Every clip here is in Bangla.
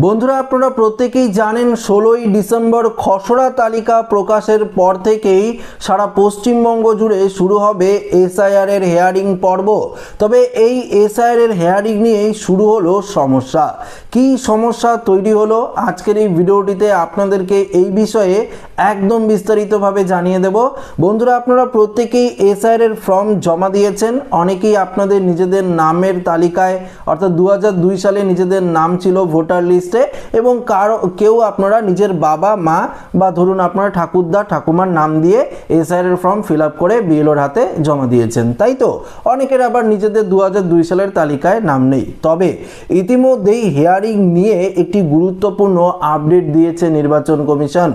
বন্ধুরা আপনারা প্রত্যেকেই জানেন 16ই ডিসেম্বর খসড়া তালিকা প্রকাশের পর থেকেই সারা পশ্চিমবঙ্গ জুড়ে শুরু হবে এসআইআর এর হেয়ারিং পর্ব। তবে এই এসআইআর এর হেয়ারিং নিয়েই শুরু হলো সমস্যা। কি সমস্যা তৈরি হলো আজকের এই ভিডিওটিতে আপনাদেরকে এই বিষয়ে একদম বিস্তারিতভাবে জানিয়ে দেব। বন্ধুরা আপনারা প্রত্যেকেই এসআইআর এর ফর্ম জমা দিয়েছেন, অনেকেই আপনাদের নিজেদের নামের তালিকায় অর্থাৎ 2002 সালে নিজেদের নাম ছিল ভোটার লিস্টে এবং কেউ আপনারা নিজের বাবা মা বা ধরুন আপনারা ঠাকুরদা ঠাকুমার নাম দিয়ে এসআইআর এর ফর্ম ফিল আপ করে বিএলওর হাতে জমা দিয়েছেন, তাই তো? অনেকের আবার নিজেদের 2002 সালের তালিকায় নাম নেই। তবে ইতিমধ্যেই হেয়ারিং নিয়ে একটি গুরুত্বপূর্ণ আপডেট দিয়েছে নির্বাচন কমিশন,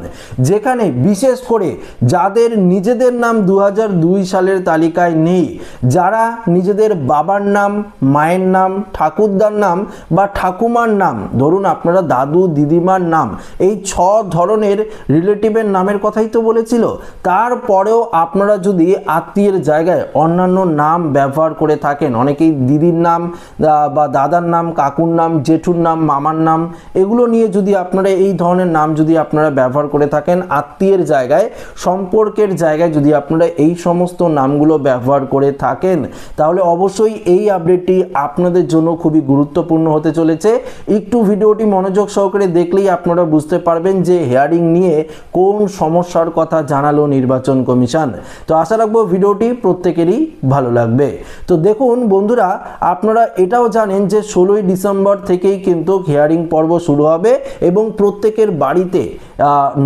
যেখানে বিশেষ করে যাদের নিজেদের নাম 2002 সালের তালিকায় নেই, যারা নিজেদের বাবার নাম, মায়ের নাম, ঠাকুরদার নাম বা ঠাকুমার নাম, ধরুন আপনারা দাদু দিদিমার নাম, এই 6 ধরনের রিলেটিভের নামের কথাই তো বলেছিল। তারপরেও আপনারা যদি আত্মীয়ের জায়গায় অন্যান্য নাম ব্যবহার করে থাকেন, অনেকেই দিদির নাম বা দাদার নাম, কাকুর নাম, জেঠুর নাম, মামার নাম, এগুলো নিয়ে যদি আপনারা এই ধরনের নাম যদি আপনারা ব্যবহার করে থাকেন, আত্মীয়ের জায়গায় সম্পর্কের জায়গায় যদি আপনারা এই সমস্ত নামগুলো ব্যবহার করে থাকেন, তাহলে অবশ্যই এই আপডেটটি আপনাদের জন্য খুবই গুরুত্বপূর্ণ হতে চলেছে। একটু ভিডিওটি মনোযোগ সহকারে দেখলেই আপনারা বুঝতে পারবেন যে হেয়ারিং নিয়ে কোন সমস্যার কথা জানালো নির্বাচন কমিশন। তো আশা রাখবো ভিডিওটি প্রত্যেকেরই ভালো লাগবে। তো দেখুন বন্ধুরা, আপনারা এটাও জানেন যে 16ই ডিসেম্বর থেকেই কিন্তু হিয়ারিং পর্ব শুরু হবে এবং প্রত্যেকের বাড়িতে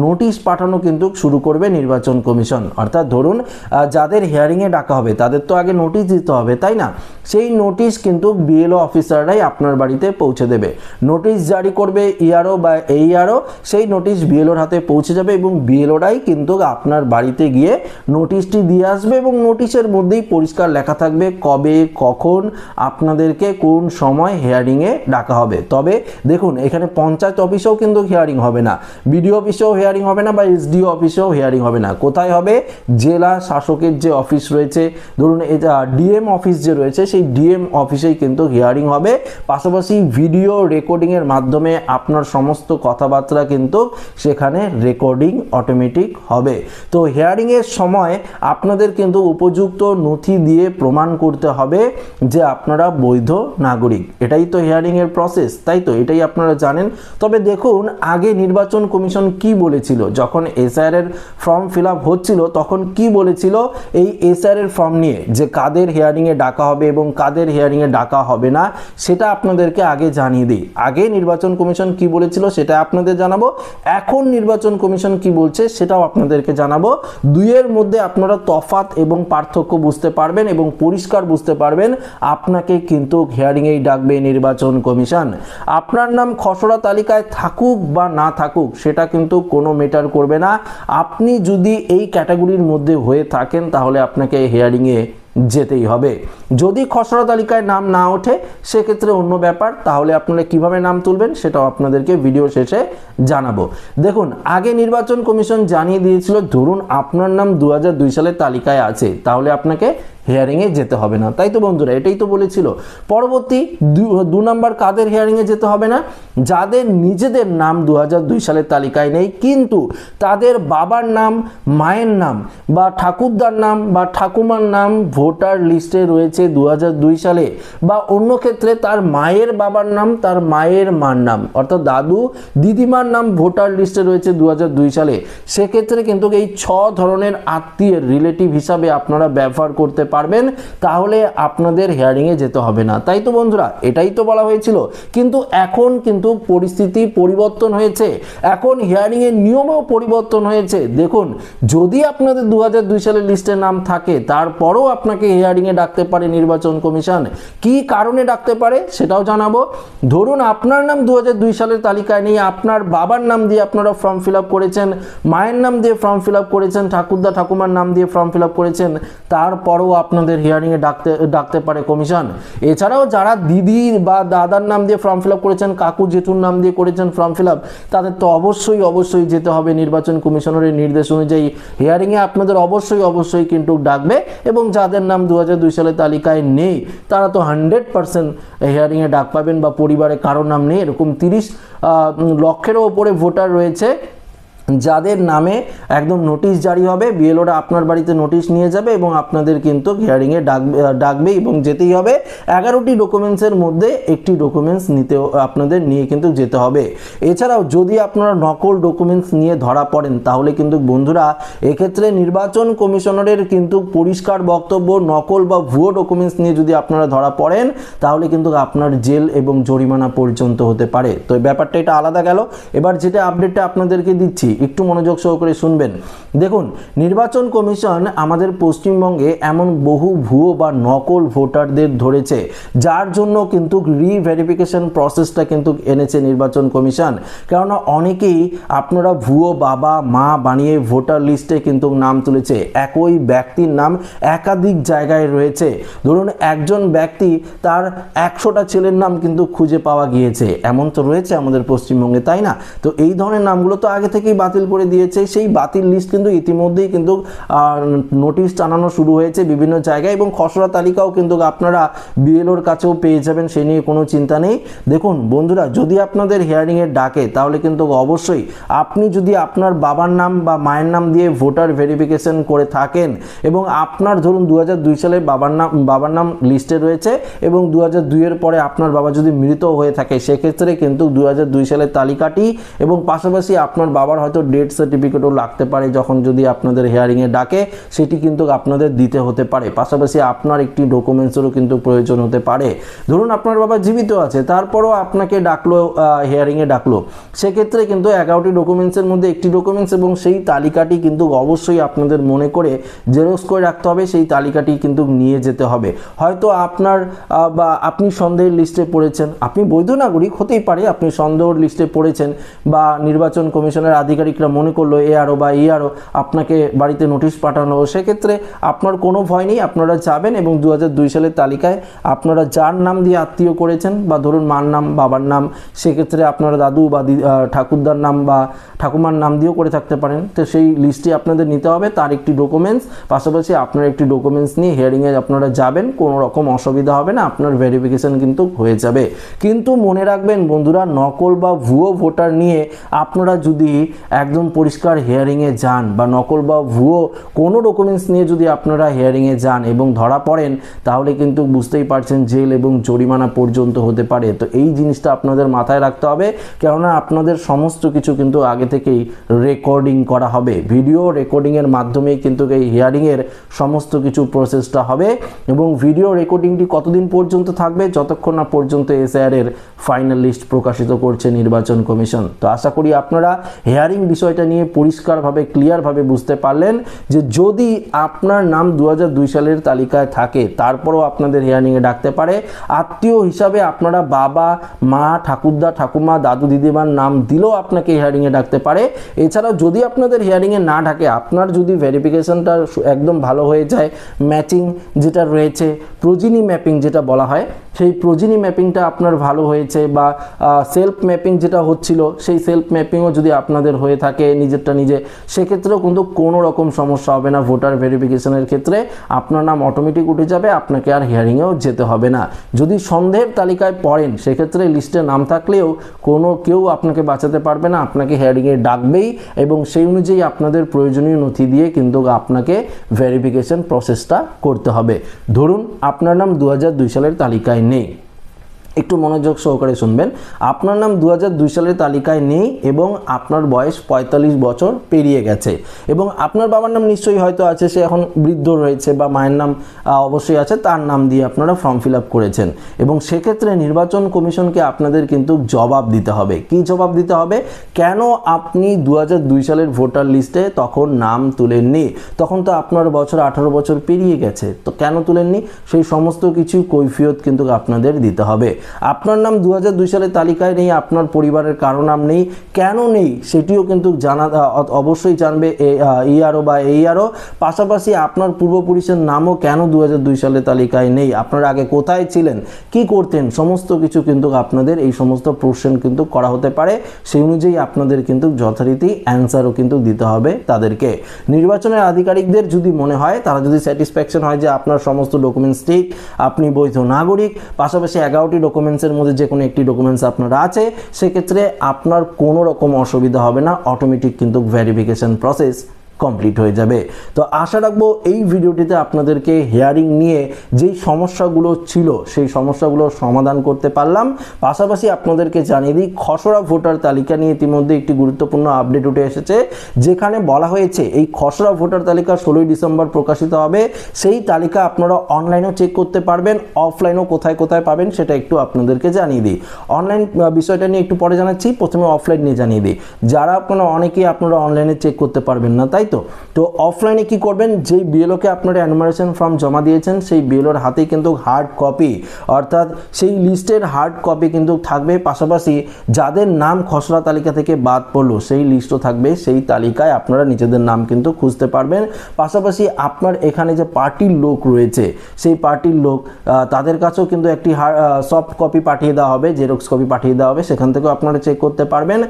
নোটিশ পাঠানো কিন্তু শুরু করবে নির্বাচন কমিশন। অর্থাৎ ধরুন যাদের হিয়ারিংয়ে ডাকা হবে তাদের তো আগে নোটিশ দিতে হবে, তাই না? সেই নোটিশ কিন্তু বিএলও অফিসাররাই আপনার বাড়িতে পৌঁছে দেবে। নোটিশ জারি করবে ইআরও বা এইআরও, সেই নোটিশ বিএলওর হাতে পৌঁছে যাবে এবং বিএলওরাই কিন্তু আপনার বাড়িতে গিয়ে নোটিশটি দিয়ে আসবে এবং নোটিশের মধ্যেই পরিষ্কার লেখা থাকবে কবে কখন আপনাদেরকে কোন সময় হিয়ারিংয়ে ডাকা হবে। তবে দেখুন এখানে পঞ্চায়েত অফিসেও কিন্তু হিয়ারিং হবে না, বিডিও অফিসেও হিয়ারিং হবে না বা এসডিও অফিসেও হিয়ারিং হবে না। কোথায় হবে? জেলা শাসকের যে অফিস রয়েছে, ধরুন এটা ডিএম অফিস যে রয়েছে, সেই ডিএম অফিসেই কিন্তু হিয়ারিং হবে। পাশাপাশি ভিডিও রেকর্ডিংয়ের মাধ্যমে আপনার সমস্ত কথাবার্তা কিন্তু সেখানে রেকর্ডিং অটোমেটিক হবে। তো হিয়ারিংয়ের সময় আপনাদের কিন্তু উপযুক্ত নথি দিয়ে প্রমাণ করতে হবে যে আপনারা বৈধ নাগরিক। এটাই তো হিয়ারিংয়ের প্রসেস, তাই তো? এটাই আপনারা জানেন। তবে দেখুন আগে নির্বাচন কমিশন কি বলেছিল, যখন এসআইআর এর ফর্ম ফিল আপ হচ্ছিল তখন কি বলেছিল এই এসআইআর এর ফর্ম নিয়ে, যে কাদের হিয়ারিংয়ে ডাকা হবে এবং কাদের হিয়ারিংয়ে ডাকা হবে না, সেটা আপনাদেরকে আগে জানিয়ে দিই। আগে নির্বাচন কমিশন কি বলেছিল সেটা আপনাদের জানাবো, এখন নির্বাচন কমিশন কি বলছে সেটাও আপনাদেরকে জানাবো। দুইয়ের মধ্যে আপনারা তফাৎ এবং পার্থক্য বুঝতে পারবেন এবং পরিষ্কার বুঝতে পারবেন। আপনাকে কিন্তু হিয়ারিংয়েই ডাকবে নির্বাচন কমিশন। আপনার নাম খসড়া তালিকায় থাকুক বা না থাকুক সেটা কিন্তু কোনো ম্যাটার করবে না। আপনি যদি এই ক্যাটাগরির মধ্যে হয়ে থাকেন তাহলে আপনাকে হিয়ারিংয়ে যেতেই হবে। যদি খসড়া তালিকায় নাম না ওঠে সেক্ষেত্রে অন্য ব্যাপার, তাহলে আপনারা কিভাবে নাম তুলবেন সেটাও আপনাদেরকে ভিডিও শেষে জানাবো। দেখুন আগে নির্বাচন কমিশন জানিয়ে দিয়েছিল, ধরুন আপনার নাম 2002 সালের তালিকায় আছে, তাহলে আপনাকে হিয়ারিংয়ে যেতে হবে না, তাই তো বন্ধুরা? এটাই তো বলেছিল। পরবর্তী 2 নম্বর কাদের হিয়ারিংয়ে যেতে হবে না? যাদের নিজেদের নাম 2002 সালের তালিকায় নেই কিন্তু তাদের বাবার নাম, মায়ের নাম বা ঠাকুরদার নাম বা ঠাকুমার নাম ভোটার লিস্টে রয়েছে 2002 সালে, বা অন্য ক্ষেত্রে তার মায়ের বাবার নাম, তার মায়ের মার নাম, অর্থাৎ দাদু দিদিমার নাম ভোটার লিস্টে রয়েছে 2002 সালে, সেক্ষেত্রে কিন্তু এই 6 ধরনের আত্মীয়ের রিলেটিভ হিসাবে আপনারা ব্যবহার করতে পারবেন, তাহলে আপনাদের হিয়ারিংয়ে যেতে হবে না, তাই তো বন্ধুরা? এটাই তো বলা হয়েছিল। কিন্তু এখন কিন্তু পরিস্থিতি পরিবর্তন হয়েছে, এখন হিয়ারিংয়ের নিয়মও পরিবর্তন হয়েছে। দেখুন যদি আপনাদের 2002 সালের লিস্টে নাম থাকে তারপরও আপনাকে হিয়ারিংয়ে ডাকতে পারে নির্বাচন কমিশন। কি কারণে ডাকতে পারে সেটাও জানাবো। ধরুন আপনার নাম 2002 সালের তালিকায় নেই, আপনার বাবার নাম দিয়ে আপনারা ফর্ম ফিল আপ করেছেন, মায়ের নাম দিয়ে ফর্ম ফিল আপ করেছেন, ঠাকুরদা ঠাকুমার নাম দিয়ে ফর্ম ফিল আপ করেছেন, তারপরও আপনাদের হিয়ারিংয়ে ডাকতে পারে কমিশন। এছাড়াও যারা দিদি বা দাদার নাম দিয়ে ফর্ম ফিল আপ করেছেন, কাকু জেঠুর নাম দিয়ে করেছেন ফর্ম ফিল আপ, তাদের তো অবশ্যই যেতে হবে নির্বাচন কমিশনারের নির্দেশ অনুযায়ী হিয়ারিংয়ে। আপনাদের অবশ্যই কিন্তু ডাকবে, এবং যাদের নাম 2002 সালের তালিকায় নেই তারা তো 100% হিয়ারিংয়ে ডাক পাবেন, বা পরিবারে কারোর নাম নেই এরকম 30 লক্ষেরও ওপরে ভোটার রয়েছে যাদের নামে একদম নোটিশ জারি হবে, বিএলওরা আপনার বাড়িতে নোটিশ নিয়ে যাবে এবং আপনাদের কিন্তু হিয়ারিংয়ে ডাকবে এবং যেতেই হবে। 11টি ডকুমেন্টসের মধ্যে একটি ডকুমেন্টস আপনাদের নিয়ে কিন্তু যেতে হবে। এছাড়াও যদি আপনারা নকল ডকুমেন্টস নিয়ে ধরা পড়েন তাহলে কিন্তু বন্ধুরা এক্ষেত্রে নির্বাচন কমিশনারের কিন্তু পরিষ্কার বক্তব্য, নকল বা ভুয়ো ডকুমেন্টস নিয়ে যদি আপনারা ধরা পড়েন তাহলে কিন্তু আপনার জেল এবং জরিমানা পর্যন্ত হতে পারে। তো ব্যাপারটা এটা আলাদা গেল। এবার যেটা আপডেটটা আপনাদেরকে দিচ্ছি একটু মনোযোগ সহকারে শুনবেন। দেখুন, নির্বাচন কমিশন আমাদের পশ্চিমবঙ্গে এমন বহু ভুয়ো বা নকল ভোটারদের ধরেছে, যার জন্য কিন্তু রিভেরিফিকেশন প্রসেসটা কিন্তু এনেছে নির্বাচন কমিশন। কেননা অনেকেই আপনারা ভুয়ো বাবা মা বানিয়ে ভোটার লিস্টে কিন্তু নাম তুলেছে, একই ব্যক্তির নাম একাধিক জায়গায় রয়েছে। ধরুন একজন ব্যক্তি তার 100টা ছেলের নাম কিন্তু খুঁজে পাওয়া গিয়েছে, এমন তো রয়েছে আমাদের পশ্চিমবঙ্গে, তাই না? তো এই ধরনের নামগুলো তো আগে থেকেই বাতিল করে দিয়েছে। সেই বাতিল লিস্ট কিন্তু ইতিমধ্যেই কিন্তু নোটিশ টানানো শুরু হয়েছে বিভিন্ন জায়গায়, এবং খসড়া তালিকাও কিন্তু আপনারা বিএলওর কাছেও পেয়ে যাবেন, সে নিয়ে কোনো চিন্তা নেই। দেখুন বন্ধুরা, যদি আপনাদের হিয়ারিংয়ে ডাকে তাহলে কিন্তু অবশ্যই আপনি যদি আপনার বাবার নাম বা মায়ের নাম দিয়ে ভোটার ভেরিফিকেশন করে থাকেন এবং আপনার ধরুন 2002 সালে বাবার নাম লিস্টে রয়েছে এবং 2002 এর পরে আপনার বাবা যদি মৃত হয়ে থাকে, সেক্ষেত্রে কিন্তু 2002 সালের তালিকাটি এবং পাশাপাশি আপনার বাবার হয়তো ডেথ সার্টিফিকেটও লাগতে পারে যখন যদি আপনাদের হিয়ারিংয়ে ডাকে, সেটি কিন্তু আপনাদের দিতে হতে পারে। পাশাপাশি আপনার একটি ডকুমেন্টসেরও কিন্তু প্রয়োজন হতে পারে। ধরুন আপনার বাবা জীবিত আছে, তারপরও আপনাকে ডাকলো, হিয়ারিংয়ে ডাকলো, সেক্ষেত্রে কিন্তু 11টি ডকুমেন্টসের মধ্যে একটি ডকুমেন্টস এবং সেই তালিকাটি কিন্তু অবশ্যই আপনাদের মনে করে জেরক্স করে রাখতে হবে, সেই তালিকাটি কিন্তু নিয়ে যেতে হবে। হয়তো আপনার বা আপনি সন্দেহের লিস্টে পড়েছেন, আপনি বৈধ নাগরিক হতেই পারে, আপনি সন্দেহের লিস্টে পড়েছেন বা নির্বাচন কমিশনের আধিকারিকরা মনে করলো এআরও বা ইআরও আপনাকে বাড়িতে নোটিশ পাঠানো, সেক্ষেত্রে আপনার কোনো ভয় নেই, আপনারা যাবেন এবং 2002 সালের তালিকায় আপনারা যার নাম দিয়ে আত্মীয় করেছেন বা ধরুন মার নাম বাবার নাম, সেক্ষেত্রে আপনারা দাদু বা ঠাকুরদার নাম বা ঠাকুমার নাম দিয়েও করে থাকতে পারেন। তো সেই লিস্টে আপনাদের নিতে হবে, তার একটি ডকুমেন্টস, পাশাপাশি আপনার একটি ডকুমেন্টস নিয়ে হিয়ারিংয়ে আপনারা যাবেন, কোনো রকম অসুবিধা হবে না, আপনার ভেরিফিকেশন কিন্তু হয়ে যাবে। কিন্তু মনে রাখবেন বন্ধুরা, নকল বা ভুয়ো ভোটার নিয়ে আপনারা যদি একদম পরিষ্কার হিয়ারিংয়ে যান বা নকল বা ভুয়ো কোনো ডকুমেন্টস নিয়ে যদি আপনারা হিয়ারিংয়ে যান এবং ধরা পড়েন, তাহলে কিন্তু বুঝতেই পারছেন জেল এবং জরিমানা পর্যন্ত হতে পারে। তো এই জিনিসটা আপনাদের মাথায় রাখতে হবে, কেননা আপনাদের সমস্ত কিছু কিন্তু আগে থেকেই রেকর্ডিং করা হবে, ভিডিও রেকর্ডিংয়ের মাধ্যমেই কিন্তু এই হিয়ারিংয়ের সমস্ত কিছু প্রসেসটা হবে। এবং ভিডিও রেকর্ডিংটি কতদিন পর্যন্ত থাকবে? যতক্ষণ না পর্যন্ত এসআইআর এর ফাইনাল লিস্ট প্রকাশিত করছে নির্বাচন কমিশন। তো আশা করি আপনারা হিয়ারিং বিষয়টা নিয়ে পরিষ্কারভাবে ক্লিয়ারভাবে বুঝতে পারলেন যে যদি আপনার নাম 2002 সালের তালিকায় থাকে তারপরও আপনাদের হিয়ারিংয়ে ডাকতে পারে। আত্মীয় হিসাবে আপনারা বাবা মা ঠাকুরদা ঠাকুমা দাদু দিদিমার নাম দিলেও আপনাকে হিয়ারিংয়ে ডাকতে পারে। এছাড়াও যদি আপনাদের হিয়ারিংয়ে না ডাকে, আপনার যদি ভেরিফিকেশনটা একদম ভালো হয়ে যায়, ম্যাচিং যেটা রয়েছে, প্রোজিনি ম্যাপিং যেটা বলা হয়, সেই প্রোজিনি ম্যাপিংটা আপনার ভালো হয়েছে বা সেলফ ম্যাপিং যেটা হচ্ছিল, সেই সেলফ ম্যাপিংও যদি আপনাদের হয়ে থাকে নিজেরটা নিজে, সেক্ষেত্রেও কিন্তু কোনো রকম সমস্যা হবে না। ভোটার ভেরিফিকেশনের ক্ষেত্রে আপনার নাম অটোমেটিক উঠে যাবে, আপনাকে আর হিয়ারিংয়েও যেতে হবে না। যদি সন্দেহের তালিকায় পড়েন, সেক্ষেত্রে লিস্টে নাম থাকলেও কেউ আপনাকে বাঁচাতে পারবে না, আপনাকে হিয়ারিংয়ে ডাকবেই এবং সেই অনুযায়ী আপনাদের প্রয়োজনীয় নথি দিয়ে কিন্তু আপনাকে ভেরিফিকেশন প্রসেসটা করতে হবে। ধরুন আপনার নাম 2002 সালের তালিকায় নেই, একটু মনোযোগ সহকারে শুনবেন। আপনার নাম 2002 সালের তালিকায় নেই এবং আপনার বয়স 45 বছর পেরিয়ে গেছে এবং আপনার বাবার নাম নিশ্চয়ই হয়তো আছে, সে এখন বৃদ্ধ রয়েছে, বা মায়ের নাম অবশ্যই আছে, তার নাম দিয়ে আপনারা ফর্ম ফিল আপ করেছেন এবং সেক্ষেত্রে নির্বাচন কমিশনকে আপনাদের কিন্তু জবাব দিতে হবে। কি জবাব দিতে হবে? কেন আপনি 2002 সালের ভোটার লিস্টে তখন নাম তুলেননি? তখন তো আপনার বছর 18 বছর পেরিয়ে গেছে, তো কেন তুলেননি? সেই সমস্ত কিছু কৈফিয়ত কিন্তু আপনাদের দিতে হবে। আপনার নাম 2002 সালের তালিকায় নেই, আপনার পরিবারের কারো নাম নেই, কেন নেই সেটিও কিন্তু জানা অবশ্যই জানবে ইআরও বা এইআরও। পাশাপাশি আপনার পূর্বপুরুষের নামও কেন 2002 সালের তালিকায় নেই, আপনারা আগে কোথায় ছিলেন, কি করতেন, সমস্ত কিছু কিন্তু আপনাদের এই সমস্ত প্রশ্ন কিন্তু করা হতে পারে। সেই অনুযায়ী আপনাদের কিন্তু যথারীতি অ্যান্সারও কিন্তু দিতে হবে তাদেরকে। নির্বাচনের আধিকারিকদের যদি মনে হয়, তারা যদি স্যাটিসফ্যাকশন হয় যে আপনার সমস্ত ডকুমেন্টস ঠিক, আপনি বৈধ নাগরিক, পাশাপাশি 11টি ডকুমেন্টসের মধ্যে যে কোনো একটি ডকুমেন্টস আপনার আছে, সেক্ষেত্রে আপনার কোনো রকম অসুবিধা হবে না, অটোমেটিক কিন্তু ভেরিফিকেশন প্রসেস কমপ্লিট হয়ে যাবে। তো আশা রাখবো এই ভিডিওটিতে আপনাদেরকে হিয়ারিং নিয়ে যেই সমস্যাগুলো ছিল সেই সমস্যাগুলোর সমাধান করতে পারলাম। পাশাপাশি আপনাদেরকে জানিয়ে দিই, খসড়া ভোটার তালিকা নিয়ে ইতিমধ্যে একটি গুরুত্বপূর্ণ আপডেট উঠে এসেছে, যেখানে বলা হয়েছে এই খসড়া ভোটার তালিকা 16ই ডিসেম্বর প্রকাশিত হবে। সেই তালিকা আপনারা অনলাইনেও চেক করতে পারবেন, অফলাইনেও কোথায় কোথায় পাবেন সেটা একটু আপনাদেরকে জানিয়ে দিই। অনলাইন বিষয়টা নিয়ে একটু পরে জানাচ্ছি, প্রথমে অফলাইন নিয়ে জানিয়ে দিই। যারা অনেকেই আপনারা অনলাইনে চেক করতে পারবেন না, তাই তো অফলাইনে কি করবেন, যেই বিএলওকে আপনারা এনুমারেশন ফর্ম জমা দিয়েছেন সেই বিএলওর হাতেই কিন্তু হার্ড কপি, অর্থাৎ সেই লিস্টের হার্ড কপি কিন্তু থাকবে। পাশাপাশি যাদের নাম খসড়া তালিকা থেকে বাদ পড়লো সেই লিস্টও থাকবে, সেই তালিকায় আপনারা নিজেদের নাম কিন্তু খুঁজতে পারবেন। পাশাপাশি আপনার এখানে যে পার্টির লোক রয়েছে সেই পার্টির লোক তাদের কাছেও কিন্তু একটি সফট কপি পাঠিয়ে দেওয়া হবে, জেরক্স কপি পাঠিয়ে দেওয়া হবে, সেখান থেকেও আপনারা চেক করতে পারবেন।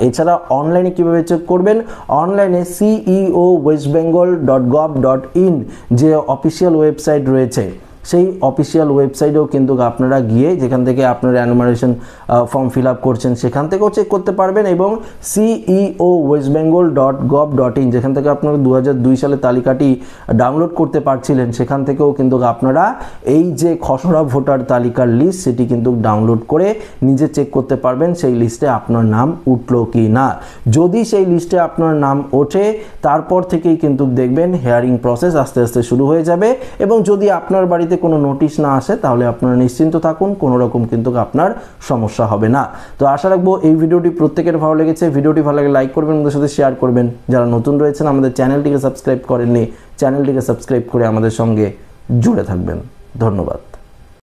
এছাড়া অনলাইনে কিভাবে চেক করবেন, অনলাইনে ceo.westbengal.gov.in যে অফিসিয়াল ওয়েবসাইট রয়েছে সেই অফিসিয়াল ওয়েবসাইটেও কিন্তু আপনারা গিয়ে যেখান থেকে আপনারা এনুমারেশন ফর্ম ফিল আপ করছেন সেখান থেকেও চেক করতে পারবেন, এবং ceo.westbengal.gov.in যেখান থেকে আপনারা 2002 সালের তালিকাটি ডাউনলোড করতে পারছিলেন সেখান থেকেও কিন্তু আপনারা এই যে খসড়া ভোটার তালিকার লিস্ট সেটি কিন্তু ডাউনলোড করে নিজে চেক করতে পারবেন সেই লিস্টে আপনার নাম উঠলো কি না। যদি সেই লিস্টে আপনার নাম ওঠে তারপর থেকেই কিন্তু দেখবেন হিয়ারিং প্রসেস আস্তে আস্তে শুরু হয়ে যাবে, এবং যদি আপনার বাড়িতে কোনো নোটিশ না আসে তাহলে আপনারা নিশ্চিন্ত থাকুন, কোনো রকম কিন্তু আপনার সমস্যা হবে না। তো আশা রাখবো এই ভিডিওটি প্রত্যেকের ভালো লেগেছে। ভিডিওটি ভালো লাগে লাইক করবেন, আমাদের সাথে শেয়ার করবেন। যারা নতুন রয়েছেন আমাদের চ্যানেলটিকে সাবস্ক্রাইব করেননি, চ্যানেলটিকে সাবস্ক্রাইব করে আমাদের সঙ্গে জুড়ে থাকবেন। ধন্যবাদ।